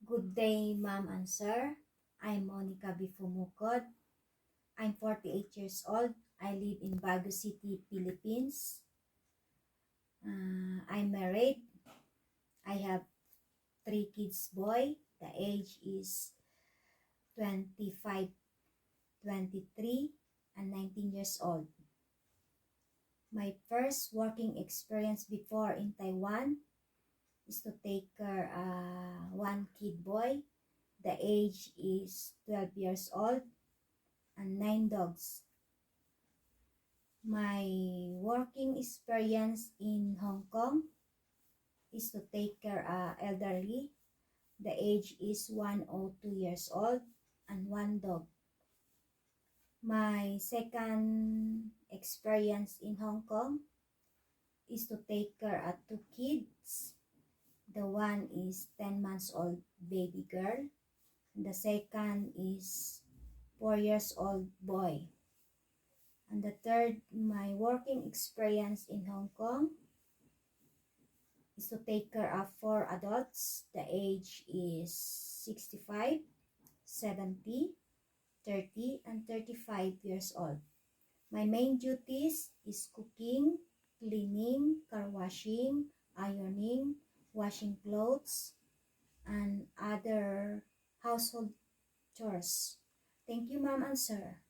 Good day, ma'am and sir. I'm Monica Bifumukod. I'm 48 years old. I live in Baguio City, Philippines. I'm married. I have 3 kids boy. The age is 25, 23, and 19 years old. My first working experience before in Taiwan is to take care one kid boy. The age is 12 years old and 9 dogs. My working experience in Hong Kong is to take care elderly. The age is 102 years old and 1 dog. My second experience in Hong Kong is to take care 2 kids. The one is 10 months old baby girl. The second is 4 years old boy. And the third, my working experience in Hong Kong is to take care of 4 adults. The age is 65, 70, 30, and 35 years old. My main duties is cooking, cleaning, car washing, ironing, washing clothes, and other household chores. Thank you, ma'am and sir.